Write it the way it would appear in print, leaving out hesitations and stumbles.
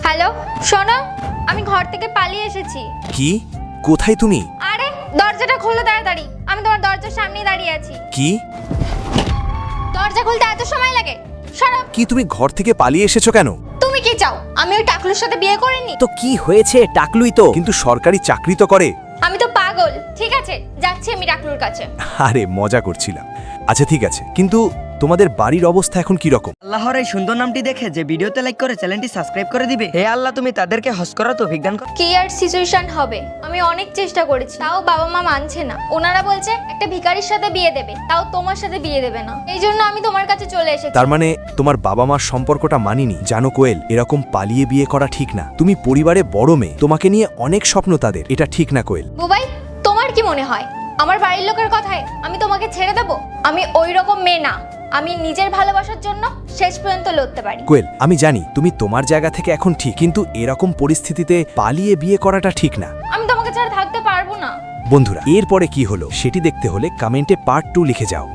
Hello, শোনো, আমি ঘর থেকে পালিয়ে এসেছি। কি? কোথায় তুমি? আরে দরজাটা খোলো তাড়াতাড়ি, আমি তোমার দরজার সামনেই দাঁড়িয়ে আছি। কি? দরজা খুলতে এত সময় লাগে? সরো। কি তুমি ঘর থেকে পালিয়ে এসেছো কেন? তুমি কি চাও আমি ওই টাকলুর সাথে বিয়ে করিনি? তো কি হয়েছে? টাকলুই তো। কিন্তু সরকারি চাকরি তো করে। আমি তো পাগল। ঠিক আছে, যাচ্ছি আমি টাকলুর কাছে। আরে মজা করছিলাম। আচ্ছা ঠিক আছে, কিন্তু তোমাদের বাড়ির অবস্থা এখন কি রকম? আল্লাহর এই সুন্দর নামটি দেখে যে ভিডিওতে লাইক করে চ্যানেলটি সাবস্ক্রাইব করে দিবে, হে আল্লাহ তুমি তাদেরকে হজ করা তৌফিক দান করো। কি আর সিচুয়েশন হবে, আমি অনেক চেষ্টা করেছি, তাও বাবা মা মানছে না। ওনারা বলছে একটা ভিখারির সাথে বিয়ে দেবে, তাও তোমার সাথে বিয়ে দেবে না। এই জন্য আমি তোমার কাছে চলে এসেছি। তার মানে তোমার বাবা মার সম্পর্কটা মানিনি। জানো কোয়েল, এরকম পালিয়ে বিয়ে করা ঠিক না। তুমি পরিবারে বড় মেয়ে, তোমাকে নিয়ে অনেক স্বপ্ন তাদের। এটা ঠিক না কোয়েল। বুবাই, তোমার কি মনে হয় আমার বাড়ির লোকের কথায় আমি তোমাকে ছেড়ে দেব? আমি ওই রকম মেয়ে না। আমি নিজের ভালোবাসার জন্য শেষ পর্যন্ত লড়তে পারি। কোয়েল, আমি জানি তুমি তোমার জায়গা থেকে এখন ঠিক, কিন্তু এরকম পরিস্থিতিতে পালিয়ে বিয়ে করাটা ঠিক না। আমি তোমাকে ছাড়া থাকতে পারবো না। বন্ধুরা, এরপরে কি হলো সেটি দেখতে হলে কমেন্টে পার্ট 2 লিখে যাও।